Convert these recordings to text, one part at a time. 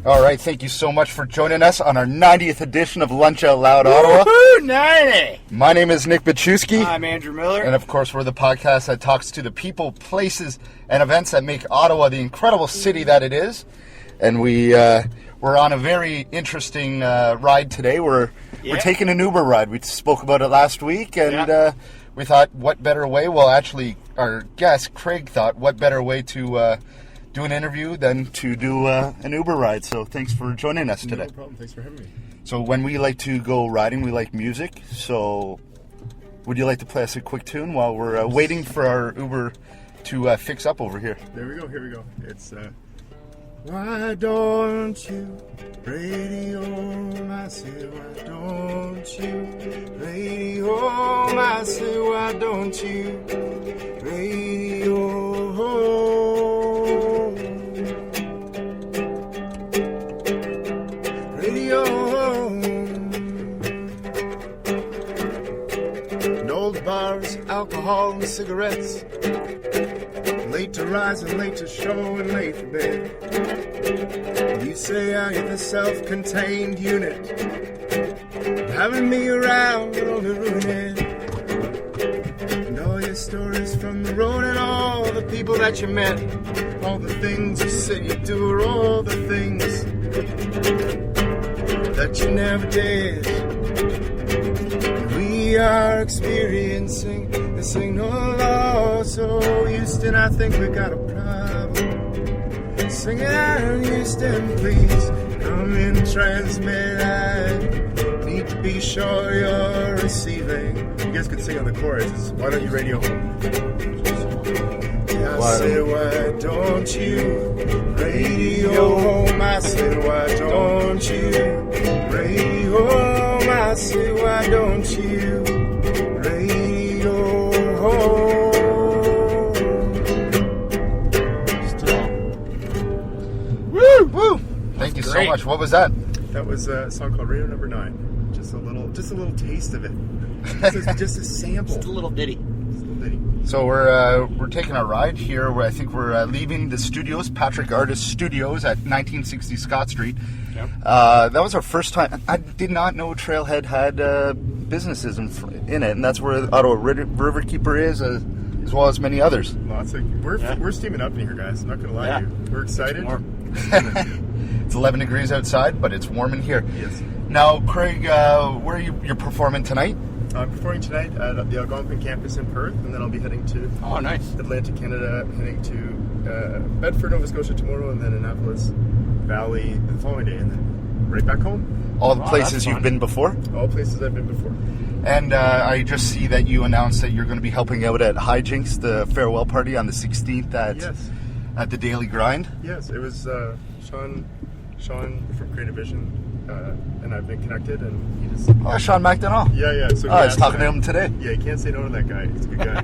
All right, thank you so much for joining us on our 90th edition of Lunch Out Loud Ottawa. Woohoo, 90! My name is Nick Bachewski. I'm Andrew Miller. And of course, we're the podcast that talks to the people, places, and events that make Ottawa the incredible city that it is. And we're on a very interesting ride today. We're taking an Uber ride. We spoke about it last week, and we thought, what better way? Well, actually, our guest, Craig, thought, what better way to do an interview than to do an Uber ride. So thanks for joining us today. No problem. Thanks for having me. So when we like to go riding, we like music. So would you like to play us a quick tune while we're waiting for our Uber to fix up over here? There we go. Here we go. It's why don't you radio my city? Why don't you radio my city? Why don't you radio? Old bars, alcohol and cigarettes. Late to rise and late to show and late for bed. You say I am the self-contained unit. Having me around will only ruin it. And all your stories from the road and all the people that you met. All the things you said you'd do are all the things that you never did. We are experiencing the signal law. So Houston, I think we got a problem. Sing it out, Houston, please come and transmit. I need to be sure you're receiving. You guys could sing on the chorus. Why don't you radio home? I said, why don't you radio home? I said, why don't you radio home? I said, why don't you radio home? Woo! Woo! Thank you so much. What was that? That was a song called Radio Number 9. Just a little taste of it. Just a sample. Just a little ditty. So we're taking a ride here. Where I think we're leaving the studios, Patrick Artist Studios at 1960 Scott Street. Yep. That was our first time. I did not know Trailhead had businesses in it, and that's where Ottawa Riverkeeper is, as well as many others. We're steaming up in here, guys. I'm not going to lie to you. We're excited. It's 11 degrees outside, but it's warm in here. Yes. Now, Craig, where are you're performing tonight? I'm performing tonight at the Algonquin campus in Perth, and then I'll be heading to Atlantic Canada, heading to Bedford, Nova Scotia tomorrow, and then Annapolis Valley the following day, and then right back home. All the places you've been before? All places I've been before. And I just see that you announced that you're going to be helping out at Hijinks, the farewell party on the 16th at the Daily Grind. Yes, it was Sean from Creative Vision. And I've been connected, and he just... Sean McDonald. Yeah. So I was talking to him today. Yeah, you can't say no to that guy. He's a good guy.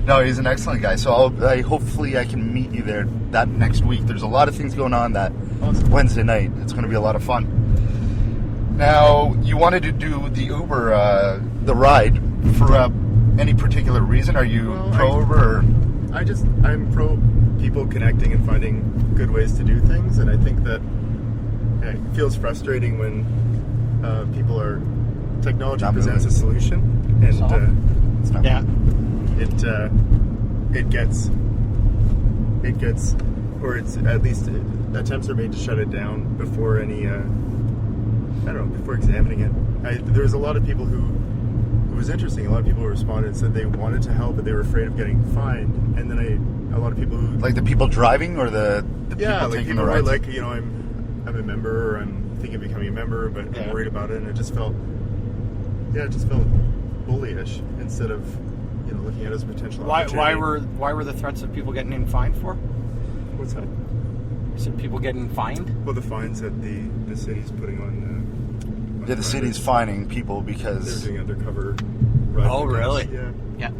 No, he's an excellent guy. So hopefully I can meet you there that next week. There's a lot of things going on that Wednesday night. It's going to be a lot of fun. Now, you wanted to do the Uber, the ride, for any particular reason? Are you pro Uber? I'm pro people connecting and finding good ways to do things, and I think that it feels frustrating when technology presents a solution, and it gets, or it's at least attempts are made to shut it down before any before examining it. There was a lot of people it was interesting. A lot of people responded and said they wanted to help, but they were afraid of getting fined. And then a lot of people who, like the people driving or the people taking the rides. Like, I'm a member, or I'm thinking of becoming a member, but I'm worried about it, and it just felt bullyish instead of looking at it as a potential opportunity. Why were the threats of people getting fined for? What's that? You said people getting fined? Well, the fines that the city's putting on. The city's fining people because they're doing undercover. Oh, really? Yeah.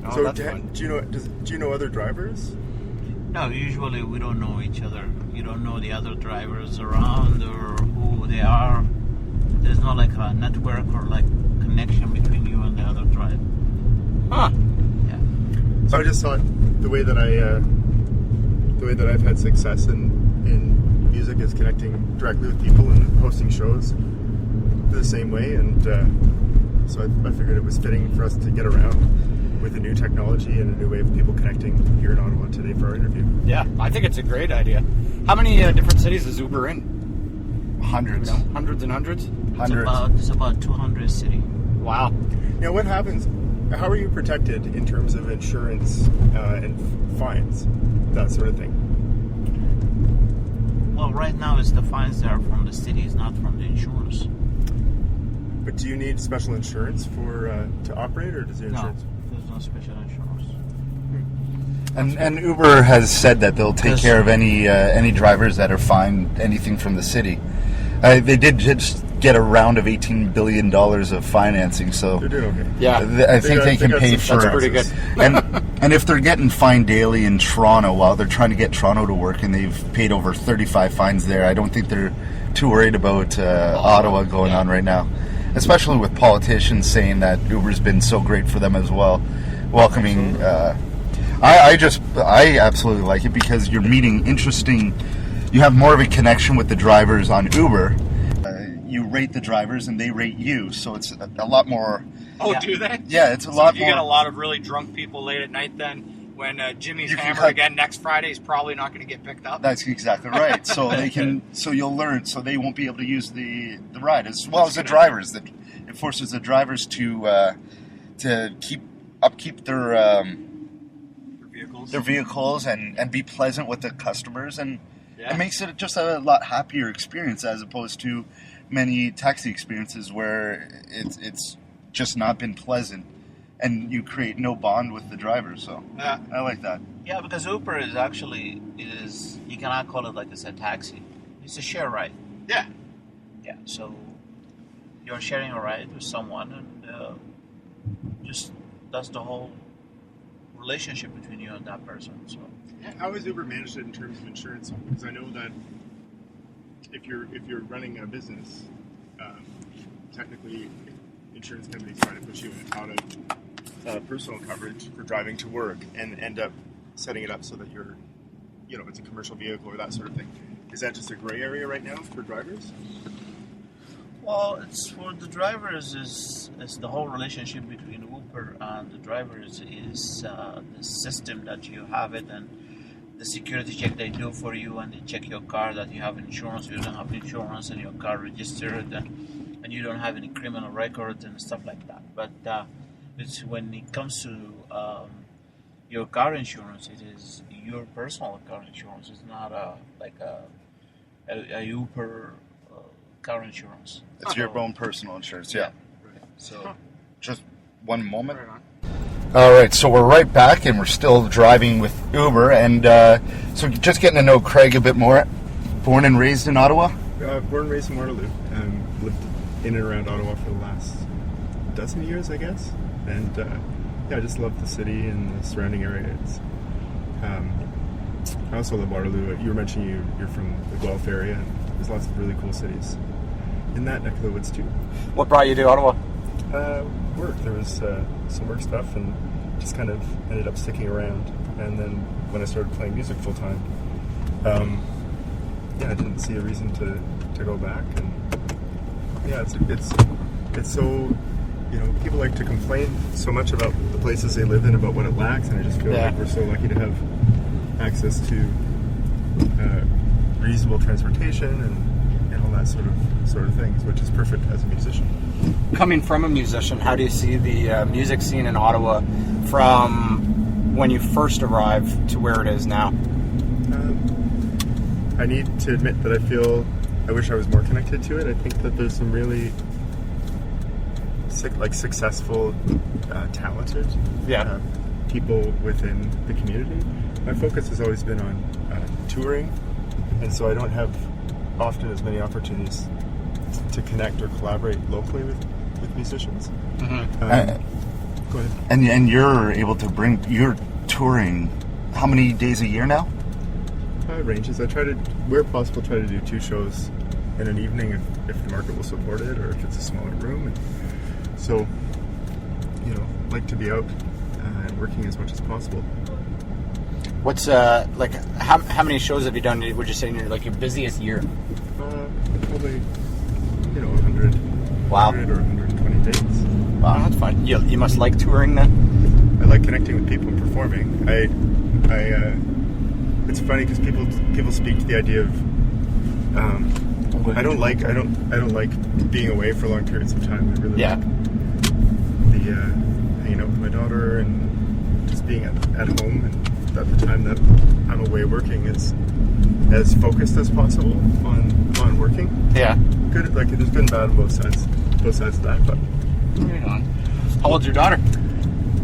Oh, so that's fun. Do you know other drivers? No, usually we don't know each other. You don't know the other drivers around or who they are. There's no like a network or like connection between you and the other driver. Huh. Yeah. So I just thought the way that I've had success in music is connecting directly with people and hosting shows the same way, and so I figured it was fitting for us to get around with a new technology and a new way of people connecting here in Ottawa today for our interview. Yeah, I think it's a great idea. How many different cities is Uber in? Hundreds. Hundreds and hundreds? It's about 200 city. Wow. Now, what happens? How are you protected in terms of insurance and fines, that sort of thing? Well, right now it's the fines that are from the cities, not from the insurance. But do you need special insurance for to operate, or does your insurance? No, there's no special insurance. And Uber has said that they'll take care of any drivers that are fined anything from the city. They did just get a round of $18 billion of financing, so They're doing okay. Yeah. I think they can pay for That's it. pretty good. And if they're getting fined daily in Toronto while they're trying to get Toronto to work, and they've paid over 35 fines there, I don't think they're too worried about Ottawa going on right now. Especially with politicians saying that Uber's been so great for them as well, welcoming. I absolutely like it because you're meeting interesting. You have more of a connection with the drivers on Uber. You rate the drivers and they rate you, so it's a lot more. Oh, Yeah. do they? Yeah, it's a So lot if you more. get a lot of really drunk people late at night, then when Jimmy's You can hammered cut- again next Friday, he's probably not going to get picked up. That's exactly right. So they can. So you'll learn. So they won't be able to use the ride as well as the drivers. That it forces the drivers to upkeep their vehicles and be pleasant with the customers, and Yeah. it makes it just a lot happier experience as opposed to many taxi experiences where it's just not been pleasant and you create no bond with the driver. So Yeah. I like that. Yeah, because Uber is actually you cannot call it like it's a taxi. It's a share ride. Yeah. Yeah, so you're sharing a ride with someone, and just that's the whole relationship between you and that person. So How has Uber managed it in terms of insurance? Because I know that if you're running a business, technically insurance companies try to push you out of personal coverage for driving to work and end up setting it up so that it's a commercial vehicle or that sort of thing. Is that just a gray area right now for drivers? well, it's for the drivers is the whole relationship between Uber and the drivers is the system that you have it, and the security check they do for you, and they check your car that you have insurance, you don't have insurance, and your car registered, and you don't have any criminal records and stuff like that. But it's when it comes to your car insurance, it is your personal car insurance. It's not a Uber car insurance. It's your own personal insurance. Yeah. So Just one moment. Right on. All right, so we're right back, and we're still driving with Uber, and so just getting to know Craig a bit more. Born and raised in Ottawa? Born and raised in Waterloo. Lived in and around Ottawa for the last dozen years, I guess. And I just love the city and the surrounding areas. I also love Waterloo. You were mentioning you're from the Guelph area, and there's lots of really cool cities in that neck of the woods too. What brought you to Ottawa? Work. There was some work stuff, and just kind of ended up sticking around. And then when I started playing music full time, I didn't see a reason to go back. And it's so, people like to complain so much about the places they live in, about what it lacks, and I just feel like we're so lucky to have access to reasonable transportation and all that sort of things, which is perfect as a musician. Coming from a musician, how do you see the music scene in Ottawa from when you first arrived to where it is now? I need to admit that I wish I was more connected to it. I think that there's some really successful, talented people within the community. My focus has always been on touring, and so I don't have often as many opportunities to connect or collaborate locally with musicians. Mm-hmm. Go ahead. And you're able to you're touring how many days a year now? Ranges. I try to, where possible, try to do 2 shows in an evening if the market will support it, or if it's a smaller room. And so, like to be out and working as much as possible. What's like how many shows have you done? Would you say in your busiest year? Probably 100. Wow. 100 or 120 dates. Wow, that's fun. You must like touring then. I like connecting with people and performing. It's funny because people speak to the idea of I don't like being away for long periods of time. I really like the hanging out with my daughter and just being at home, and at the time that I'm away working is as focused as possible on working. Yeah. Good, like there's good and bad on both sides of that. But Right on. How old's your daughter?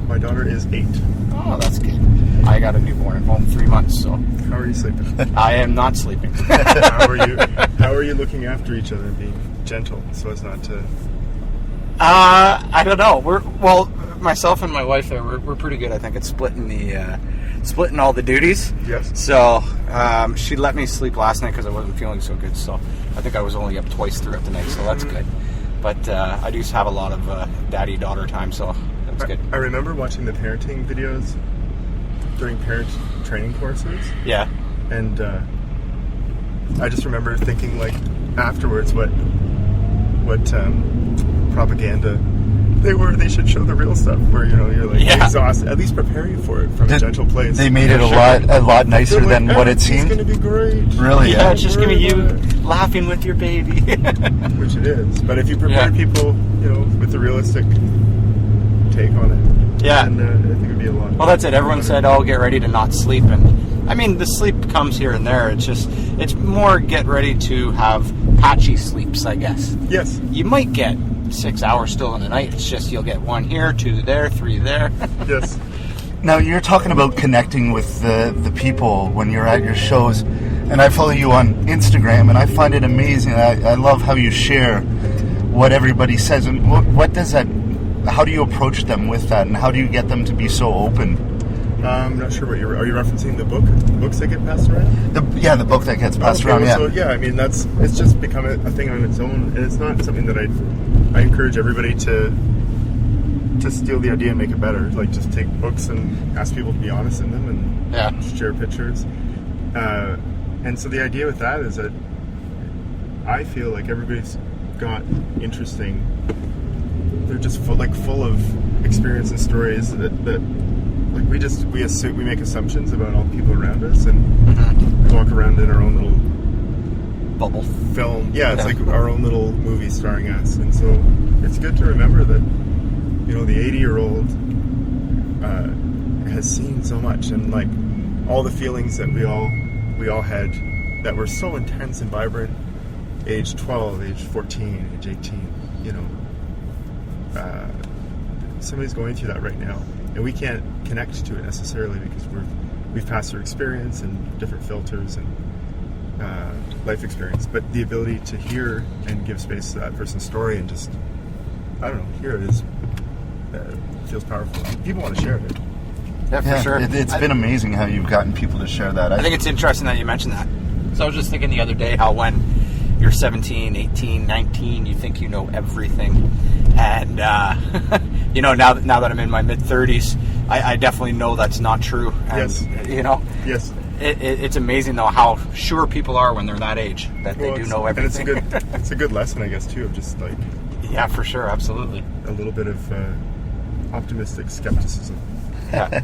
my daughter is 8. Oh, that's good. I got a newborn at home, 3 months, so How are you sleeping? I am not sleeping. How are you looking after each other and being gentle so as not to? I don't know. Myself and my wife we're pretty good. I think at splitting all the duties. Yes. So she let me sleep last night because I wasn't feeling so good. So I think I was only up twice throughout the night. So that's good. But I do have a lot of daddy-daughter time. So that's good. I remember watching the parenting videos during parent training courses. Yeah. And I just remember thinking, like, afterwards, what propaganda they should show the real stuff, where you're like exhausted. At least prepare you for it from a gentle place. They made it a lot nicer than what it seemed. It's going to be great. Really? Yeah, it's just gonna be you laughing with your baby. Which it is. But if you prepare people, with the realistic take on it, then I think it'd be a lot. Well, that's it. Everyone said, "Oh, get ready to not sleep," and I mean, the sleep comes here and there. It's more get ready to have patchy sleeps, I guess. Yes. You might get 6 hours still in the night. It's just you'll get 1 here, 2 there, 3 there. Yes. Now, you're talking about connecting with the people when you're at your shows, and I follow you on Instagram, and I find it amazing. I love how you share what everybody says, and what does that? How do you approach them with that, and how do you get them to be so open? I'm not sure are you referencing the books that get passed around? The book that gets passed around. Yeah. So I mean it's just become a thing on its own, and it's not something that I encourage everybody to steal the idea and make it better. Like, just take books and ask people to be honest in them and share pictures. And so the idea with that is that I feel like everybody's got interesting. They're just full of experience and stories that like we make assumptions about all the people around us, and we walk around in our own little Bubble film. Yeah, it's like our own little movie starring us, and so it's good to remember that the 80-year-old has seen so much, and like all the feelings that we all had that were so intense and vibrant, age 12, age 14, age 18. Somebody's going through that right now, and we can't connect to it necessarily because we've passed through experience and different filters and life experience. But the ability to hear and give space to that person's story and just hear it feels powerful. People want to share it. Yeah, for sure. It's been amazing how you've gotten people to share that. I think it's interesting that you mentioned that. So I was just thinking the other day how when you're 17, 18, 19, you think you know everything. And, now that I'm in my mid-30s, I definitely know that's not true. And, yes. Yes. It's amazing, though, how sure people are when they're that age, that they do know everything. And it's a good lesson, I guess, too, of just like... Yeah, for sure, absolutely. A little bit of optimistic skepticism. Yeah.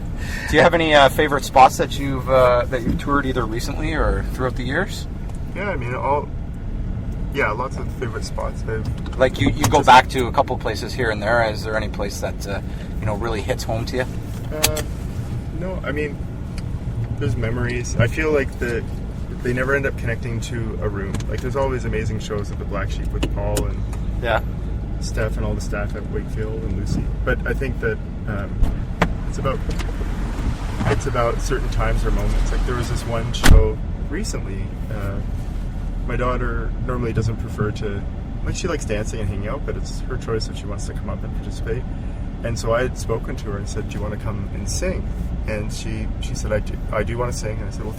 Do you have any favorite spots that you've toured either recently or throughout the years? Yeah, I mean, lots of favorite spots. Like you go back to a couple places here and there. Is there any place that really hits home to you? No, I mean, there's memories. I feel like they never end up connecting to a room. Like, there's always amazing shows at the Black Sheep with Paul and Steph and all the staff at Wakefield and Lucy. But I think that it's about certain times or moments. Like, there was this one show recently. My daughter normally doesn't prefer to, she likes dancing and hanging out, but it's her choice if she wants to come up and participate. And so I had spoken to her and said, "Do you want to come and sing?" And she said, I do want to sing." And I said, "Well,